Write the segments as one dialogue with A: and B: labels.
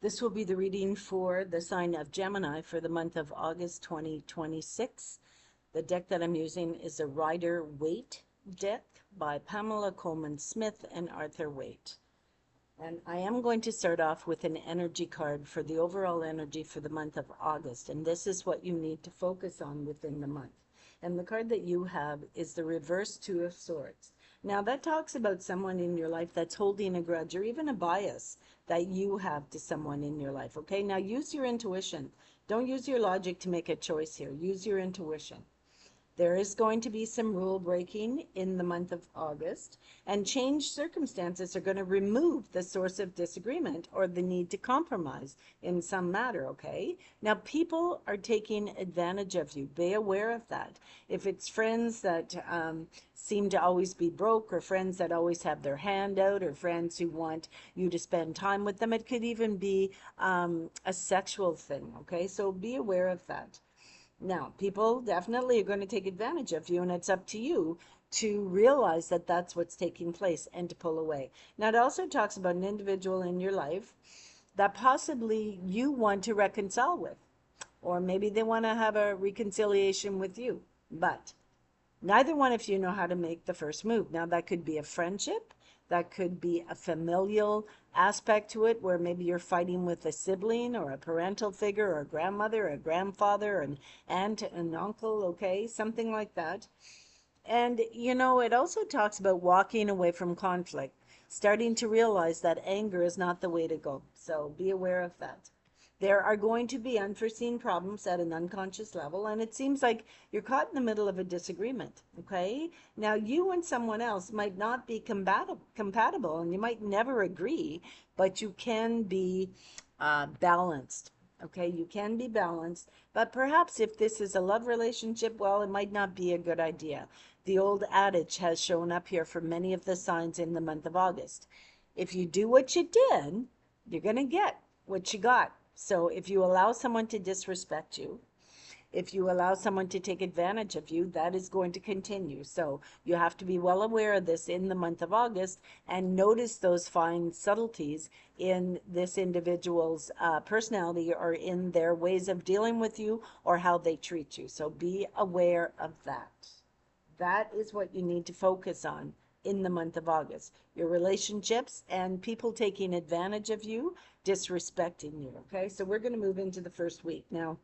A: This will be the reading for the sign of Gemini for the month of August 2026. The deck that I'm using is a Rider Waite deck by Pamela Coleman Smith and Arthur Waite. And I am going to start off with an energy card for the overall energy for the month of August. And this is what you need to focus on within the month. And the card that you have is the reverse Two of Swords. Now, that talks about someone in your life that's holding a grudge or even a bias that you have to someone in your life. Okay, now use your intuition. Don't use your logic to make a choice here. Use your intuition. There is going to be some rule breaking in the month of August, and changed circumstances are going to remove the source of disagreement or the need to compromise in some matter, okay? Now, people are taking advantage of you. Be aware of that. If it's friends that seem to always be broke, or friends that always have their hand out, or friends who want you to spend time with them, it could even be a sexual thing, okay? So be aware of that. Now, people definitely are going to take advantage of you, and it's up to you to realize that that's what's taking place and to pull away. Now, it also talks about an individual in your life that possibly you want to reconcile with, or maybe they want to have a reconciliation with you, but neither one of you know how to make the first move. Now, that could be a friendship, that could be a familial aspect to it, where maybe you're fighting with a sibling or a parental figure or a grandmother or a grandfather, an aunt, an uncle, okay, something like that. And it also talks about walking away from conflict, starting to realize that anger is not the way to go. So be aware of that. There are going to be unforeseen problems at an unconscious level, and it seems like you're caught in the middle of a disagreement. Okay, now you and someone else might not be compatible, and you might never agree, but you can be balanced. Okay, you can be balanced, but perhaps if this is a love relationship, well, it might not be a good idea. The old adage has shown up here for many of the signs in the month of August. If you do what you did, you're going to get what you got. So if you allow someone to disrespect you, if you allow someone to take advantage of you, that is going to continue. So you have to be well aware of this in the month of August and notice those fine subtleties in this individual's personality or in their ways of dealing with you or how they treat you. So be aware of that. That is what you need to focus on in the month of August. Your relationships and people taking advantage of you, disrespecting you. Okay, so we're going to move into the first week. Now,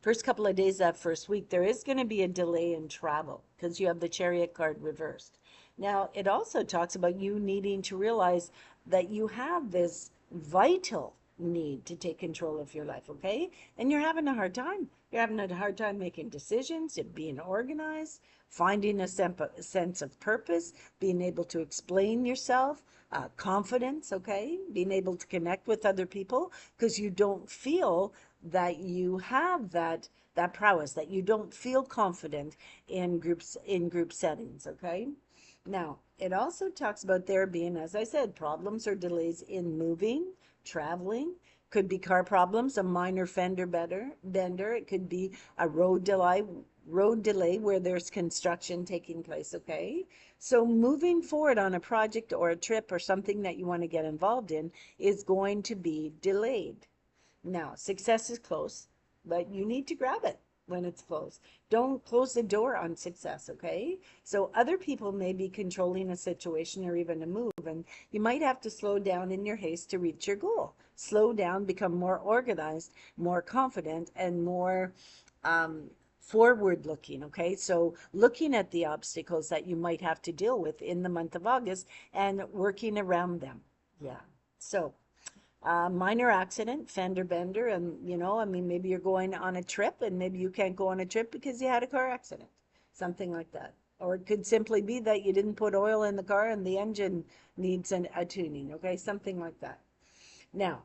A: first couple of days that first week, there is going to be a delay in travel because you have the Chariot card reversed. Now, it also talks about you needing to realize that you have this vital need to take control of your life, okay? And you're having a hard time. You're having a hard time making decisions, being organized, finding a sense of purpose, being able to explain yourself, confidence, okay? Being able to connect with other people because you don't feel that you have that prowess, that you don't feel confident in group settings, okay? Now, it also talks about there being, as I said, problems or delays in moving, traveling. Could be car problems, a minor bender. It could be a road delay where there's construction taking place, okay? So moving forward on a project or a trip or something that you want to get involved in is going to be delayed. Now, success is close, but you need to grab it when it's close. Don't close the door on success, okay? So other people may be controlling a situation or even a move, and you might have to slow down in your haste to reach your goal. Slow down, become more organized, more confident, and more forward looking, okay? So looking at the obstacles that you might have to deal with in the month of August and working around them. Yeah. So minor accident, fender bender, and I mean, maybe you're going on a trip and maybe you can't go on a trip because you had a car accident, something like that. Or it could simply be that you didn't put oil in the car and the engine needs a tuning, okay? Something like that. Now,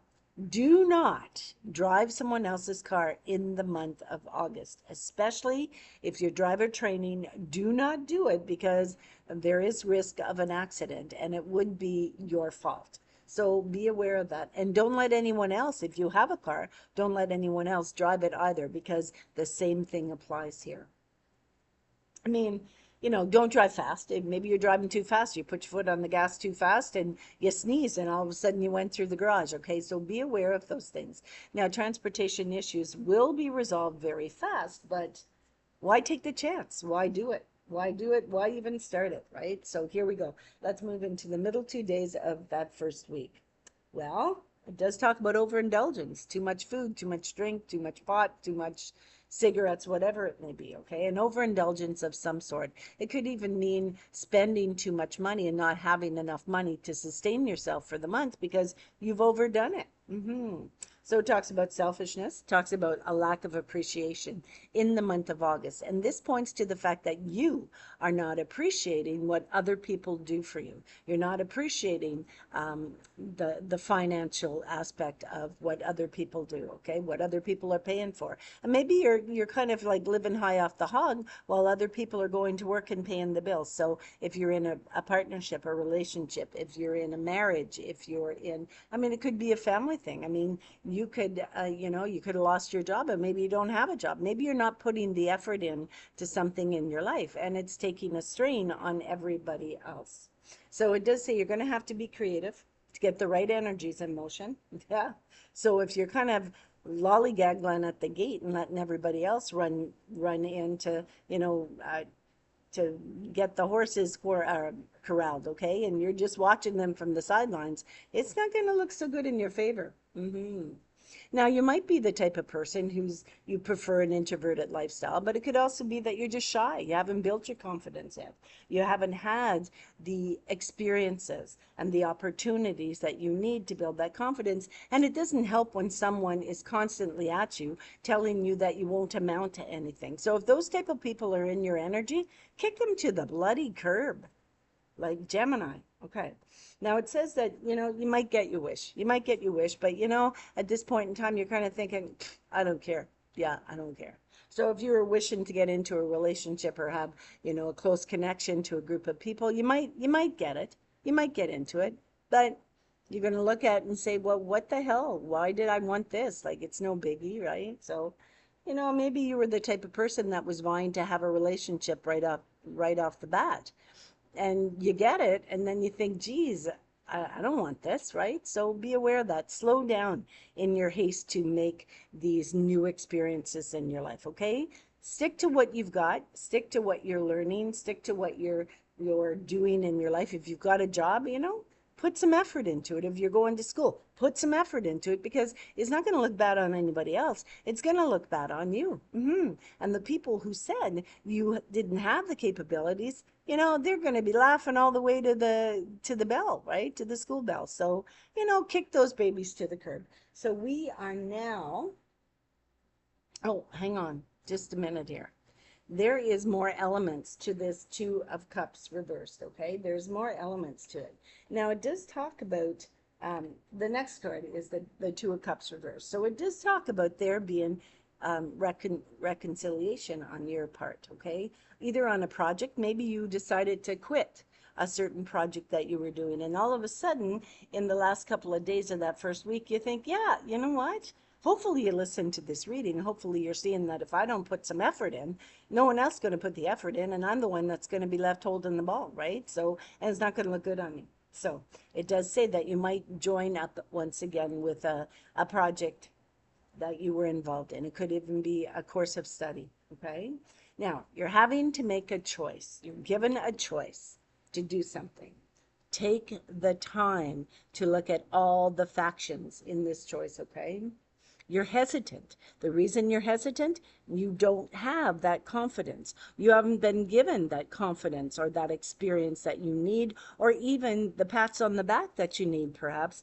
A: do not drive someone else's car in the month of August, especially if you're driver training. Do not do it because there is risk of an accident and it would be your fault. So be aware of that. And don't let anyone else, if you have a car, don't let anyone else drive it either because the same thing applies here. I mean, don't drive fast. Maybe you're driving too fast. You put your foot on the gas too fast and you sneeze, and all of a sudden you went through the garage. Okay, so be aware of those things. Now, transportation issues will be resolved very fast, but why take the chance? Why do it? Why do it? Why even start it, right? So here we go. Let's move into the middle 2 days of that first week. Well, it does talk about overindulgence, too much food, too much drink, too much pot, too much cigarettes, whatever it may be, okay? An overindulgence of some sort. It could even mean spending too much money and not having enough money to sustain yourself for the month because you've overdone it. So it talks about selfishness, talks about a lack of appreciation in the month of August. And this points to the fact that you are not appreciating what other people do for you. You're not appreciating the financial aspect of what other people do, okay? What other people are paying for. And maybe you're kind of like living high off the hog while other people are going to work and paying the bills. So if you're in a partnership, a relationship, if you're in a marriage, if you're in, I mean, it could be a family thing. I mean, you could, you could have lost your job and maybe you don't have a job. Maybe you're not putting the effort in to something in your life and it's taking a strain on everybody else. So it does say you're going to have to be creative to get the right energies in motion. Yeah. So if you're kind of lollygaggling at the gate and letting everybody else run in to get the horses corralled, okay, and you're just watching them from the sidelines, it's not going to look so good in your favor. Now, you might be the type of person you prefer an introverted lifestyle, but it could also be that you're just shy. You haven't built your confidence yet. You haven't had the experiences and the opportunities that you need to build that confidence. And it doesn't help when someone is constantly at you telling you that you won't amount to anything. So if those type of people are in your energy, kick them to the bloody curb, like Gemini. Okay. Now it says that, you might get your wish. You might get your wish, but at this point in time, you're kind of thinking, I don't care. Yeah, I don't care. So if you were wishing to get into a relationship or have, a close connection to a group of people, you might get it. You might get into it, but you're going to look at it and say, well, what the hell? Why did I want this? Like, it's no biggie, right? So, maybe you were the type of person that was vying to have a relationship right off the bat, and you get it, and then you think, geez, I don't want this, right? So be aware of that. Slow down in your haste to make these new experiences in your life, okay? Stick to what you've got, stick to what you're learning, stick to what you're doing in your life. If you've got a job, put some effort into it. If you're going to school, put some effort into it, because it's not going to look bad on anybody else. It's going to look bad on you. And the people who said you didn't have the capabilities, they're going to be laughing all the way to the bell, right? To the school bell. So, kick those babies to the curb. So we are now, oh, hang on just a minute here. There is more elements to this Two of Cups reversed, okay? There's more elements to it. Now, it does talk about, the next card is the Two of Cups reversed. So it does talk about there being reconciliation on your part, okay? Either on a project, maybe you decided to quit a certain project that you were doing, and all of a sudden, in the last couple of days of that first week, you think, yeah, you know what? Hopefully you listen to this reading. Hopefully you're seeing that if I don't put some effort in, no one else is going to put the effort in, and I'm the one that's going to be left holding the ball, right? So, and it's not going to look good on me. So it does say that you might join up once again with a project that you were involved in. It could even be a course of study, okay? Now, you're having to make a choice. You're given a choice to do something. Take the time to look at all the factions in this choice, okay? You're hesitant. The reason you're hesitant, you don't have that confidence. You haven't been given that confidence or that experience that you need, or even the pats on the back that you need, perhaps.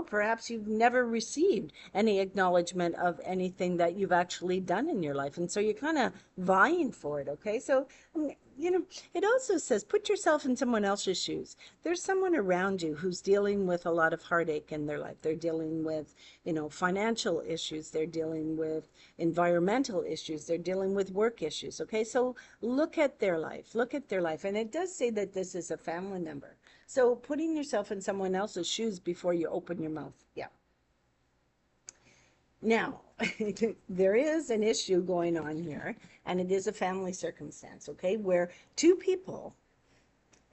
A: Perhaps you've never received any acknowledgement of anything that you've actually done in your life. And so you're kind of vying for it, okay? So, it also says put yourself in someone else's shoes. There's someone around you who's dealing with a lot of heartache in their life. They're dealing with, financial issues. They're dealing with environmental issues. They're dealing with work issues, okay? So look at their life. Look at their life. And it does say that this is a family member. So putting yourself in someone else's shoes before you open your mouth. Yeah. Now, there is an issue going on here, and it is a family circumstance, okay, where two people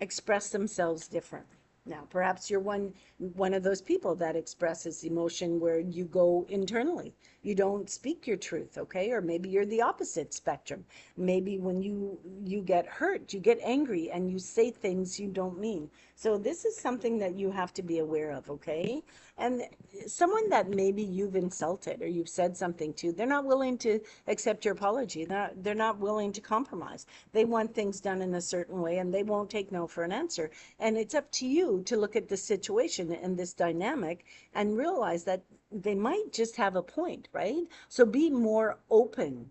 A: express themselves differently. Now, perhaps you're one of those people that expresses emotion where you go internally. You don't speak your truth, okay? Or maybe you're the opposite spectrum. Maybe when you get hurt, you get angry and you say things you don't mean. So this is something that you have to be aware of, okay? And someone that maybe you've insulted or you've said something to, they're not willing to accept your apology. They're not willing to compromise. They want things done in a certain way and they won't take no for an answer. And it's up to you to look at the situation and this dynamic and realize that they might just have a point, right? So be more open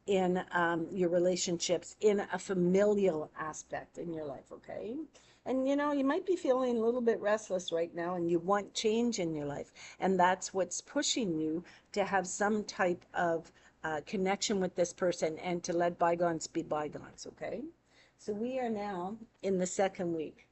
A: in your relationships in a familial aspect in your life, okay? And you might be feeling a little bit restless right now and you want change in your life. And that's what's pushing you to have some type of connection with this person and to let bygones be bygones, okay? So we are now in the second week.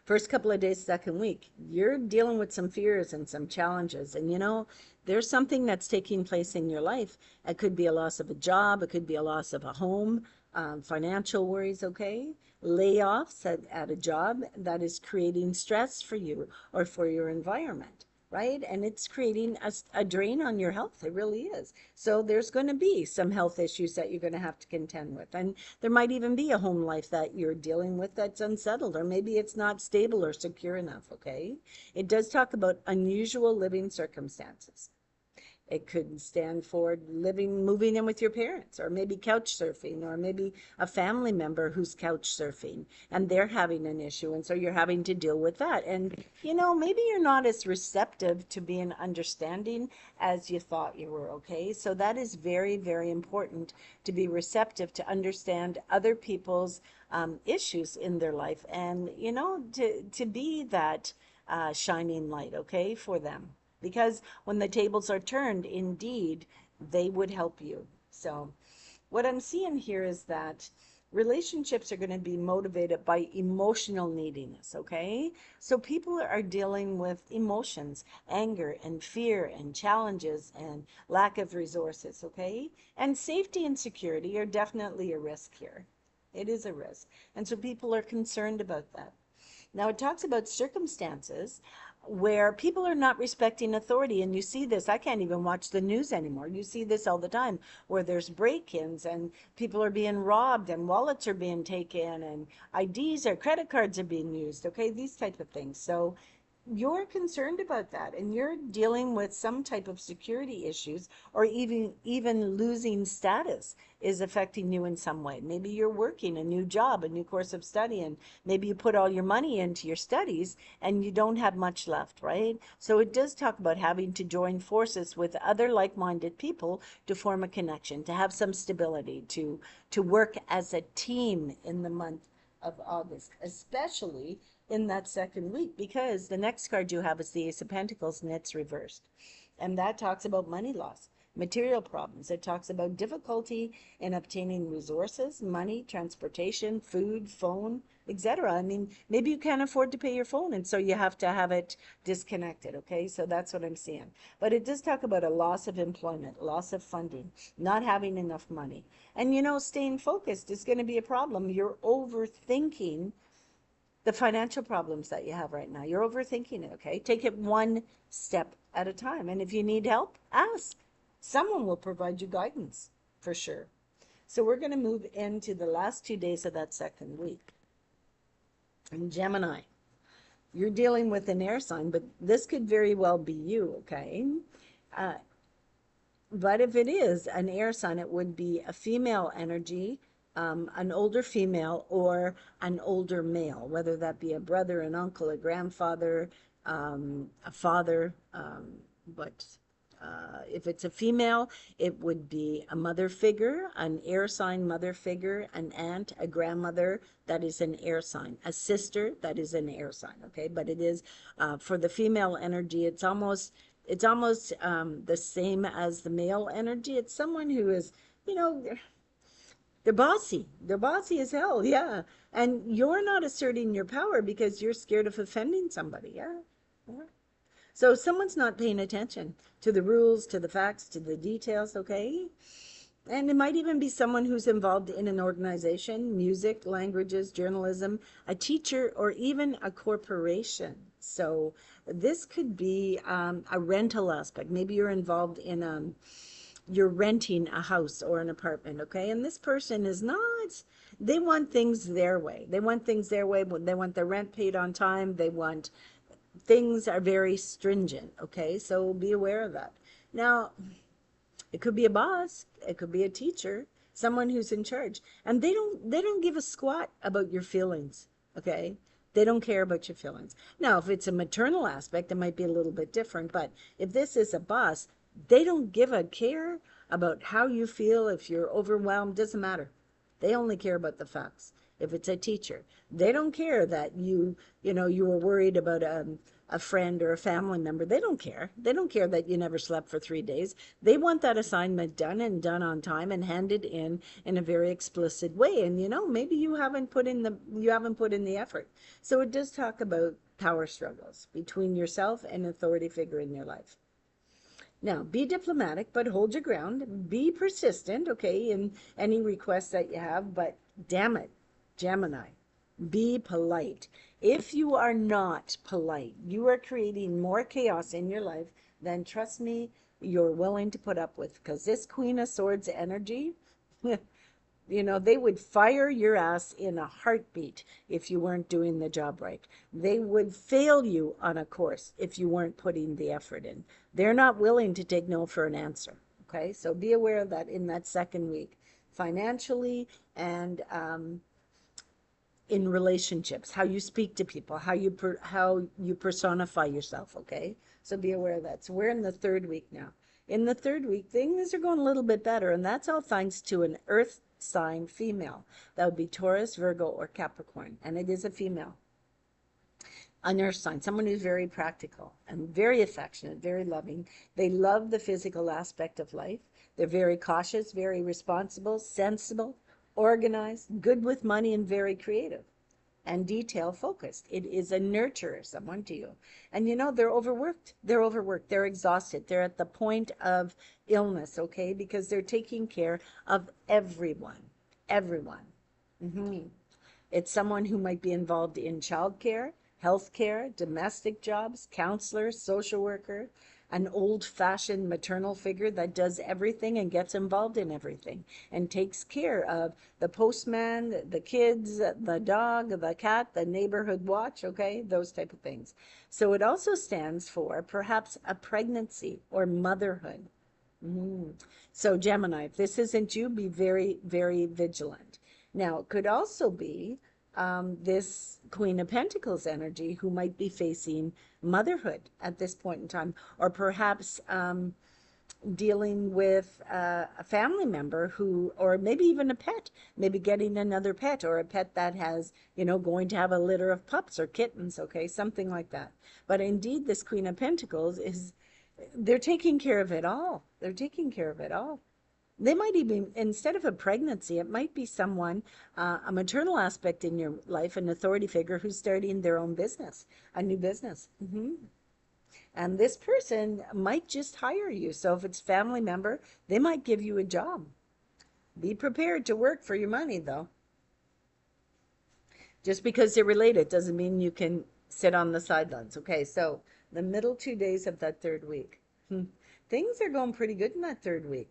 A: First couple of days, second week, you're dealing with some fears and some challenges. And there's something that's taking place in your life. It could be a loss of a job, it could be a loss of a home, financial worries, okay? Layoffs at a job that is creating stress for you or for your environment, right? And it's creating a drain on your health. It really is. So there's going to be some health issues that you're going to have to contend with. And there might even be a home life that you're dealing with that's unsettled, or maybe it's not stable or secure enough, okay? It does talk about unusual living circumstances. It could stand for moving in with your parents, or maybe couch surfing, or maybe a family member who's couch surfing and they're having an issue. And so you're having to deal with that. And, maybe you're not as receptive to being understanding as you thought you were, okay? So that is very, very important to be receptive, to understand other people's issues in their life and, to be that shining light, okay, for them. Because when the tables are turned, indeed, they would help you. So, what I'm seeing here is that relationships are going to be motivated by emotional neediness, okay? So, people are dealing with emotions, anger and fear and challenges and lack of resources, okay? And safety and security are definitely a risk here. It is a risk. And so, people are concerned about that. Now, it talks about circumstances where people are not respecting authority. And you see this, I can't even watch the news anymore. You see this all the time where there's break-ins and people are being robbed and wallets are being taken and IDs or credit cards are being used, okay? These type of things. So you're concerned about that and you're dealing with some type of security issues, or even losing status is affecting you in some way. Maybe you're working a new job, a new course of study, and maybe you put all your money into your studies and you don't have much left, right? So it does talk about having to join forces with other like-minded people to form a connection, to have some stability, to work as a team in the month of August, especially in that second week, because the next card you have is the Ace of Pentacles and it's reversed. And that talks about money loss, material problems. It talks about difficulty in obtaining resources, money, transportation, food, phone, etc. I mean, maybe you can't afford to pay your phone and so you have to have it disconnected, okay? So that's what I'm seeing. But it does talk about a loss of employment, loss of funding, not having enough money. And staying focused is going to be a problem. You're overthinking the financial problems that you have right now. You're overthinking it, okay? Take it one step at a time. And if you need help, ask. Someone will provide you guidance, for sure. So we're going to move into the last 2 days of that second week. And Gemini, you're dealing with an air sign, but this could very well be you, okay? But if it is an air sign, it would be a female energy, an older female or an older male, whether that be a brother, an uncle, a grandfather, a father. But if it's a female, it would be a mother figure, an air sign mother figure, an aunt, a grandmother, that is an air sign, a sister, that is an air sign, okay? But it is, for the female energy, it's almost the same as the male energy. It's someone who is, they're bossy. They're bossy as hell, yeah. And you're not asserting your power because you're scared of offending somebody, yeah. Yeah. So someone's not paying attention to the rules, to the facts, to the details, okay? And it might even be someone who's involved in an organization, music, languages, journalism, a teacher, or even a corporation. So this could be a rental aspect. Maybe you're involved in you're renting a house or an apartment, okay? And this person is not, they want things their way. They want things their way. They want their rent paid on time. They want, things are very stringent, okay? So be aware of that. Now, it could be a boss, it could be a teacher, someone who's in charge. And they don't give a squat about your feelings, okay? They don't care about your feelings. Now, if it's a maternal aspect, it might be a little bit different, but if this is a boss, they don't give a care about how you feel, if you're overwhelmed, doesn't matter. They only care about the facts. If it's a teacher, they don't care that you were worried about a friend or a family member. They don't care. They don't care that you never slept for 3 days. They want that assignment done and done on time and handed in a very explicit way. And maybe you haven't put in the effort. So it does talk about power struggles between yourself and an authority figure in your life. Now, be diplomatic, but hold your ground. Be persistent, okay, in any requests that you have, but damn it, Gemini, be polite. If you are not polite, you are creating more chaos in your life than, trust me, you're willing to put up with. Because this Queen of Swords energy, they would fire your ass in a heartbeat if you weren't doing the job right. They would fail you on a course if you weren't putting the effort in. They're not willing to take no for an answer. Okay, so be aware of that in that second week, financially and in relationships, how you speak to people, how you personify yourself. Okay, so be aware of that. So we're in the third week now. In the third week, things are going a little bit better, and that's all thanks to an Earth sign female. That would be Taurus, Virgo, or Capricorn, and it is a female. An earth sign, someone who's very practical and very affectionate, very loving. They love the physical aspect of life. They're very cautious, very responsible, sensible, organized, good with money, and very creative and detail focused. It is a nurturer, someone to you. And they're overworked. They're overworked. They're exhausted. They're at the point of illness, okay? Because they're taking care of everyone. Everyone. It's someone who might be involved in childcare, healthcare, domestic jobs, counselor, social worker, an old-fashioned maternal figure that does everything and gets involved in everything and takes care of the postman, the kids, the dog, the cat, the neighborhood watch, okay? Those type of things. So it also stands for perhaps a pregnancy or motherhood. So Gemini, if this isn't you, be very, very vigilant. Now, it could also be this Queen of Pentacles energy who might be facing motherhood at this point in time, or perhaps dealing with a family member who, or maybe even a pet, maybe getting another pet, or a pet that has, going to have a litter of pups or kittens, okay, something like that. But indeed, this Queen of Pentacles they're taking care of it all. They're taking care of it all. They might even, instead of a pregnancy, it might be someone, a maternal aspect in your life, an authority figure who's starting their own business, a new business. And this person might just hire you. So if it's family member, they might give you a job. Be prepared to work for your money, though. Just because they're related doesn't mean you can sit on the sidelines. Okay, so the middle 2 days of that third week. Things are going pretty good in that third week.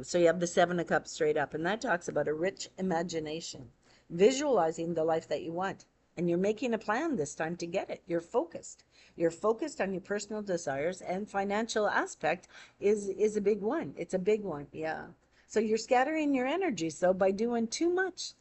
A: So you have the Seven of Cups straight up, and that talks about a rich imagination, visualizing the life that you want. And you're making a plan this time to get it. You're focused. You're focused on your personal desires, and financial aspect is a big one. It's a big one, yeah. So you're scattering your energy, so by doing too much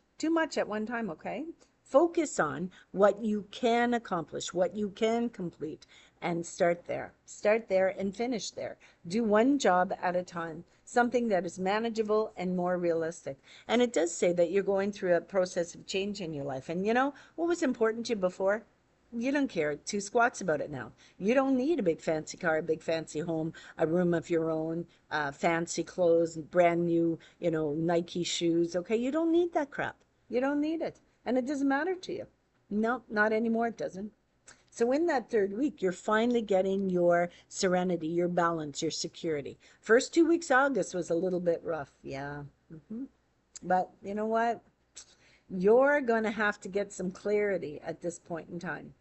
A: at one time, okay? Focus on what you can accomplish, what you can complete, and start there. Start there and finish there. Do one job at a time, something that is manageable and more realistic. And it does say that you're going through a process of change in your life. And what was important to you before? You don't care two squats about it now. You don't need a big fancy car, a big fancy home, a room of your own, fancy clothes, brand new, Nike shoes. Okay, you don't need that crap. You don't need it. And it doesn't matter to you. No, not anymore. It doesn't. So in that third week, you're finally getting your serenity, your balance, your security. First 2 weeks, August was a little bit rough. Yeah. But you know what? You're going to have to get some clarity at this point in time.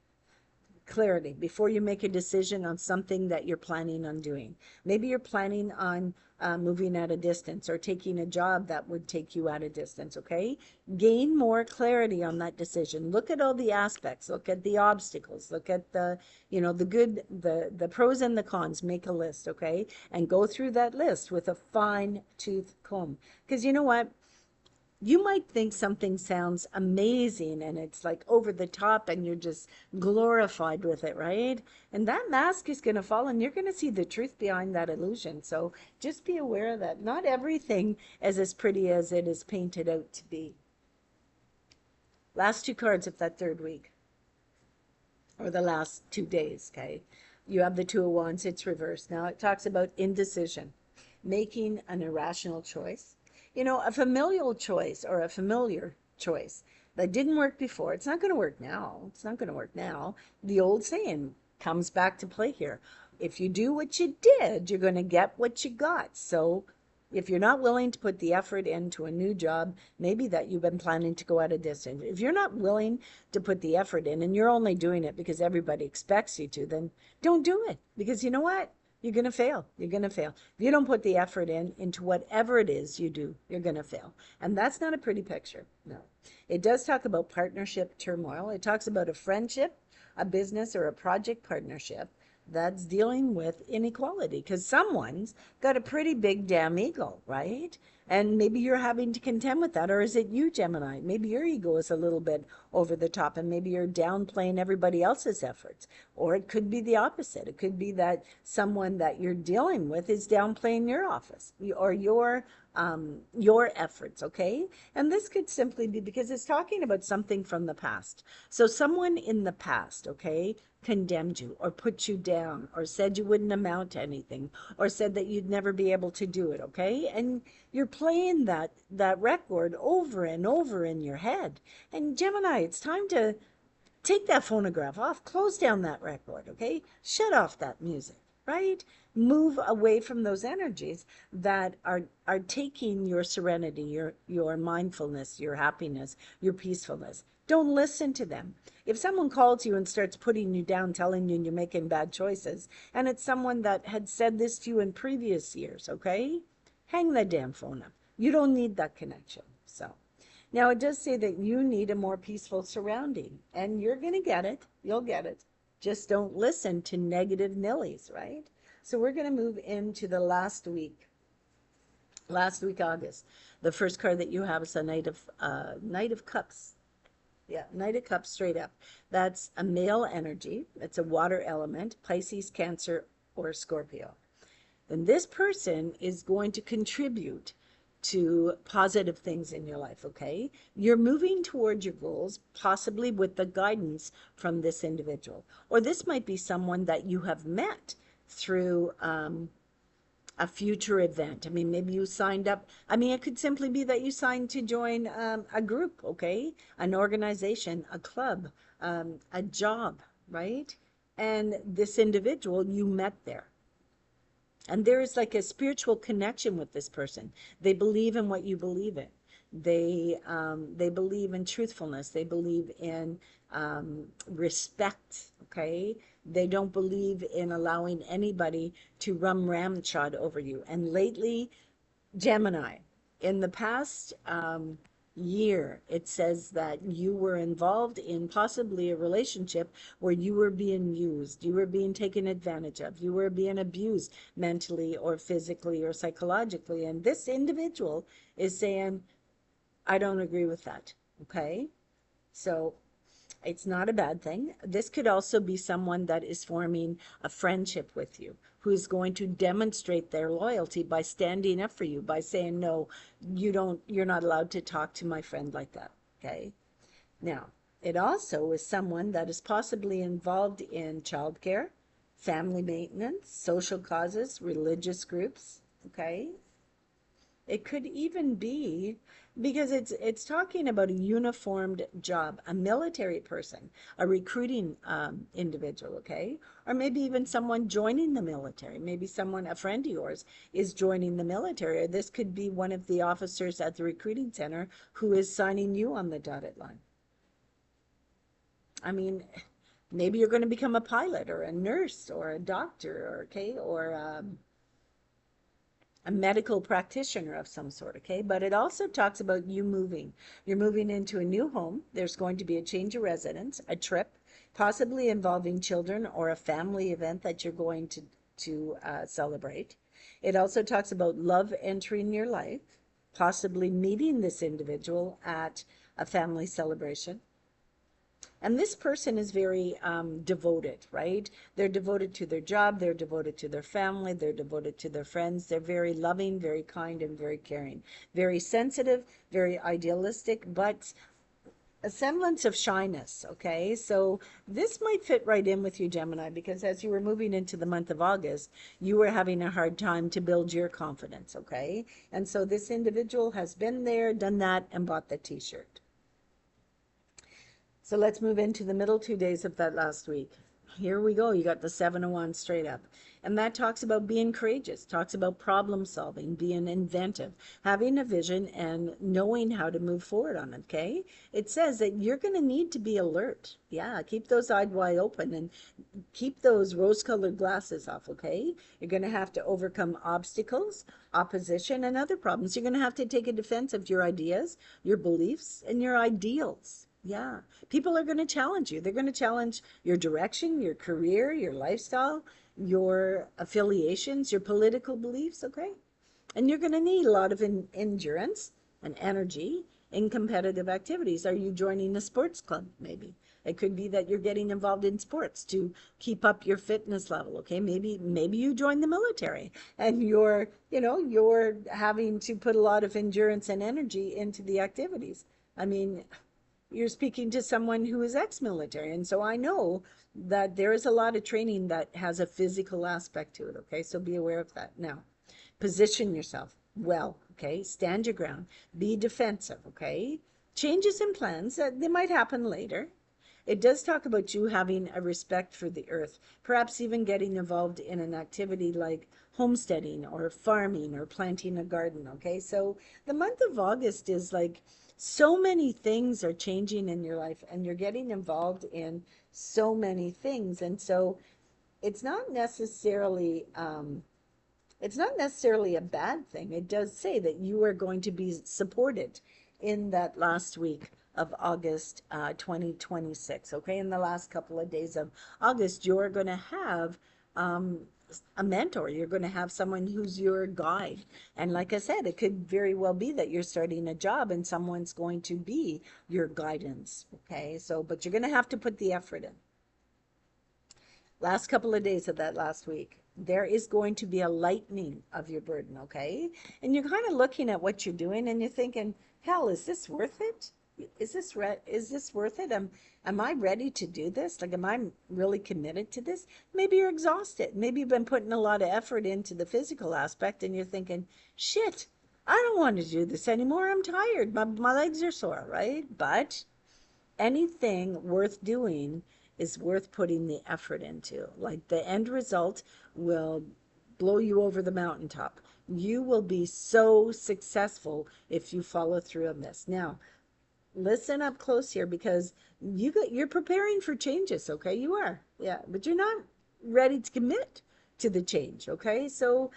A: Clarity before you make a decision on something that you're planning on doing. Maybe you're planning on moving at a distance or taking a job that would take you at a distance, okay? Gain more clarity on that decision. Look at all the aspects, look at the obstacles, look at the, the good, the pros and the cons, make a list, okay? And go through that list with a fine tooth comb. Because you know what? You might think something sounds amazing and it's like over the top and you're just glorified with it, right? And that mask is going to fall and you're going to see the truth behind that illusion. So just be aware of that. Not everything is as pretty as it is painted out to be. Last two cards of that third week, or the last 2 days, okay? You have the Two of Wands, it's reversed. Now it talks about indecision, making an irrational choice. A familial choice or a familiar choice that didn't work before, it's not going to work now. It's not going to work now. The old saying comes back to play here. If you do what you did, you're going to get what you got. So if you're not willing to put the effort into a new job, maybe that you've been planning to go at a distance. If you're not willing to put the effort in and you're only doing it because everybody expects you to, then don't do it. Because you know what? You're going to fail. You're going to fail. If you don't put the effort into whatever it is you do, you're going to fail. And that's not a pretty picture. No. It does talk about partnership turmoil. It talks about a friendship, a business, or a project partnership that's dealing with inequality because someone's got a pretty big damn ego, right? And maybe you're having to contend with that. Or is it you, Gemini? Maybe your ego is a little bit over the top and maybe you're downplaying everybody else's efforts. Or it could be the opposite. It could be that someone that you're dealing with is downplaying your office or your efforts, okay? And this could simply be because it's talking about something from the past. So someone in the past, okay, condemned you or put you down or said you wouldn't amount to anything or said that you'd never be able to do it, okay? And you're playing that record over and over in your head. And Gemini, it's time to take that phonograph off, close down that record, okay? Shut off that music, right? Move away from those energies that are taking your serenity, your mindfulness, your happiness, your peacefulness. Don't listen to them. If someone calls you and starts putting you down, telling you you're making bad choices, and it's someone that had said this to you in previous years, okay? Hang that damn phone up. You don't need that connection. So now it does say that you need a more peaceful surrounding, and you're going to get it. You'll get it. Just don't listen to negative nillies, right? So we're going to move into the last week, August. The first card that you have is a Knight of Cups. Yeah, Knight of Cups straight up. That's a male energy. It's a water element, Pisces, Cancer, or Scorpio. And this person is going to contribute to positive things in your life, okay? You're moving towards your goals, possibly with the guidance from this individual. Or this might be someone that you have met through a future event. I mean, maybe you signed up. I mean, it could simply be that you signed to join a group, okay? An organization, a club, a job, right? And this individual you met there. And there is like a spiritual connection with this person. They believe in what you believe in. They believe in truthfulness. They believe in respect, okay? They don't believe in allowing anybody to run ramshot over you. And lately, Gemini, in the past year, it says that you were involved in possibly a relationship where you were being used, you were being taken advantage of, you were being abused mentally or physically or psychologically. And this individual is saying, I don't agree with that, okay? So it's not a bad thing. This could also be someone that is forming a friendship with you, who is going to demonstrate their loyalty by standing up for you, by saying, no, you're not allowed to talk to my friend like that, okay? Now, it also is someone that is possibly involved in childcare, family maintenance, social causes, religious groups, okay? It could even be Because it's talking about a uniformed job, a military person, a recruiting individual, okay? Or maybe even someone joining the military. Maybe someone, a friend of yours, is joining the military. Or this could be one of the officers at the recruiting center who is signing you on the dotted line. I mean, maybe you're going to become a pilot or a nurse or a doctor, or okay, or a medical practitioner of some sort, okay? But it also talks about you moving. You're moving into a new home. There's going to be a change of residence, a trip, possibly involving children or a family event that you're going to celebrate. It also talks about love entering your life, possibly meeting this individual at a family celebration. And this person is very devoted, right? They're devoted to their job, they're devoted to their family, they're devoted to their friends. They're very loving, very kind, and very caring. Very sensitive, very idealistic, but a semblance of shyness, okay? So this might fit right in with you, Gemini, because as you were moving into the month of August, you were having a hard time to build your confidence, okay? And so this individual has been there, done that, and bought the t-shirt. So let's move into the middle 2 days of that last week. Here we go. You got the Seven of Wands straight up. And that talks about being courageous, talks about problem solving, being inventive, having a vision and knowing how to move forward on it, okay? It says that you're going to need to be alert. Yeah, keep those eyes wide open and keep those rose-colored glasses off, okay? You're going to have to overcome obstacles, opposition, and other problems. You're going to have to take a defense of your ideas, your beliefs, and your ideals. Yeah. People are going to challenge you. They're going to challenge your direction, your career, your lifestyle, your affiliations, your political beliefs, okay? And you're going to need a lot of endurance and energy in competitive activities. Are you joining a sports club, maybe? It could be that you're getting involved in sports to keep up your fitness level, okay? Maybe you join the military and you're having to put a lot of endurance and energy into the activities. I mean, you're speaking to someone who is ex-military, and so I know that there is a lot of training that has a physical aspect to it, okay? So be aware of that. Now, position yourself well, okay? Stand your ground. Be defensive, okay? Changes in plans, they might happen later. It does talk about you having a respect for the earth, perhaps even getting involved in an activity like homesteading or farming or planting a garden, okay? So the month of August is like so many things are changing in your life and you're getting involved in so many things. And so it's not necessarily a bad thing. It does say that you are going to be supported in that last week of August 2026. Okay, in the last couple of days of August, you're going to have a mentor. You're going to have someone who's your guide. And like I said, it could very well be that you're starting a job and someone's going to be your guidance. Okay, so, but you're going to have to put the effort in. Last couple of days of that last week, there is going to be a lightening of your burden, okay? And you're kind of looking at what you're doing and you're thinking, hell, is this worth it? Is this worth it? Am I ready to do this? Like, am I really committed to this? Maybe you're exhausted. Maybe you've been putting a lot of effort into the physical aspect and you're thinking, shit, I don't want to do this anymore. I'm tired. My legs are sore, right? But anything worth doing is worth putting the effort into. Like, the end result will blow you over the mountaintop. You will be so successful if you follow through on this. Now, listen up close here because you're preparing for changes, okay? You are. Yeah, but you're not ready to commit to the change, okay? So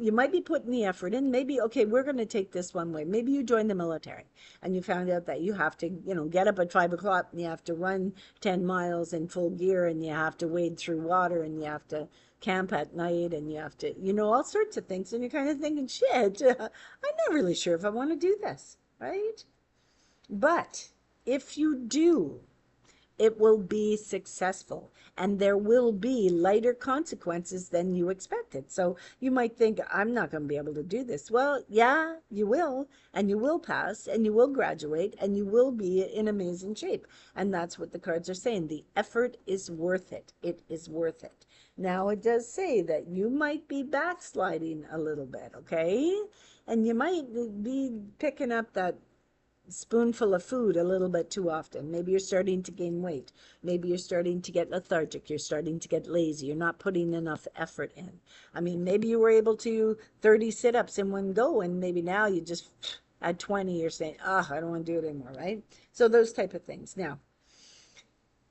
A: you might be putting the effort in. Maybe, okay, we're going to take this one way. Maybe you join the military and you found out that you have to, get up at 5 o'clock and you have to run 10 miles in full gear and you have to wade through water and you have to camp at night and you have to, all sorts of things. And you're kind of thinking, shit, I'm not really sure if I want to do this, right? But if you do, it will be successful and there will be lighter consequences than you expected. So you might think, I'm not going to be able to do this. Well, yeah, you will, and you will pass and you will graduate and you will be in amazing shape. And that's what the cards are saying. The effort is worth it. It is worth it. Now, it does say that you might be backsliding a little bit, okay? And you might be picking up that spoonful of food a little bit too often. Maybe you're starting to gain weight. Maybe you're starting to get lethargic. You're starting to get lazy. You're not putting enough effort in. I mean, maybe you were able to 30 sit-ups in one go, and maybe now you just at 20, you're saying, oh, I don't want to do it anymore, right? So those type of things. Now,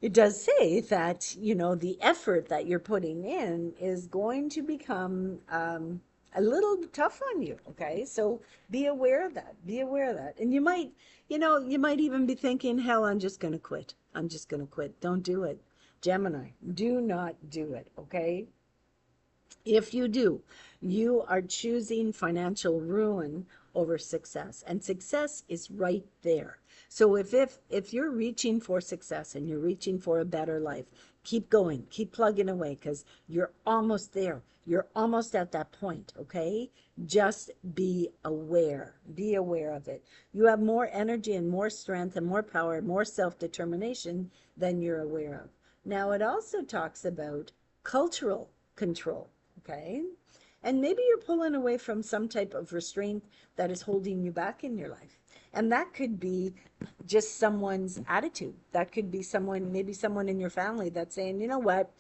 A: it does say that, the effort that you're putting in is going to become a little tough on you. Okay. So be aware of that. Be aware of that. And you might even be thinking, hell, I'm just going to quit. I'm just going to quit. Don't do it. Gemini, do not do it. Okay. If you do, you are choosing financial ruin over success, and success is right there. So if you're reaching for success and you're reaching for a better life, keep going, keep plugging away, because you're almost there. You're almost at that point, okay? Just be aware of it. You have more energy and more strength and more power, more self-determination than you're aware of. Now, it also talks about cultural control. Okay. And maybe you're pulling away from some type of restraint that is holding you back in your life. And that could be just someone's attitude. That could be maybe someone in your family that's saying, you know what?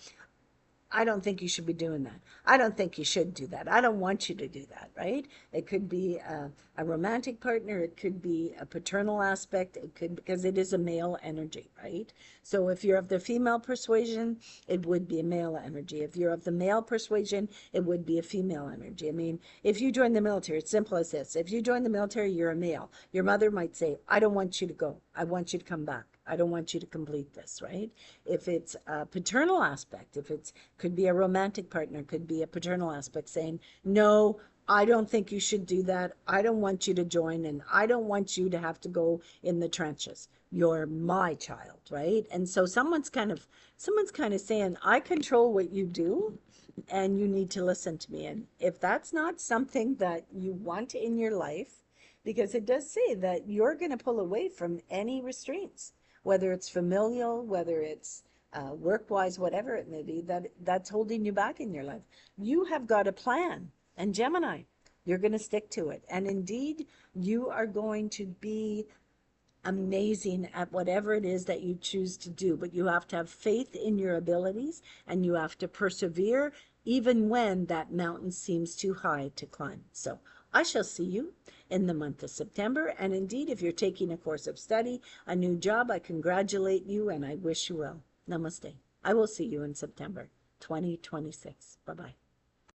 A: I don't think you should be doing that. I don't think you should do that. I don't want you to do that, right? It could be a romantic partner. It could be a paternal aspect. It could, because it is a male energy, right? So if you're of the female persuasion, it would be a male energy. If you're of the male persuasion, it would be a female energy. I mean, if you join the military, it's simple as this. If you join the military, you're a male. Your mother might say, I don't want you to go. I want you to come back. I don't want you to complete this, right? If it's a paternal aspect, if it's could be a romantic partner, could be a paternal aspect saying, no, I don't think you should do that. I don't want you to join, and I don't want you to have to go in the trenches. You're my child, right? And so someone's kind of saying, I control what you do, and you need to listen to me. And if that's not something that you want in your life, because it does say that you're going to pull away from any restraints, whether it's familial, whether it's work-wise, whatever it may be, that's holding you back in your life. You have got a plan, and Gemini, you're going to stick to it. And indeed, you are going to be amazing at whatever it is that you choose to do. But you have to have faith in your abilities, and you have to persevere even when that mountain seems too high to climb. So I shall see you in the month of September. And indeed, if you're taking a course of study, a new job, I congratulate you and I wish you well. Namaste. I will see you in September 2026. Bye-bye.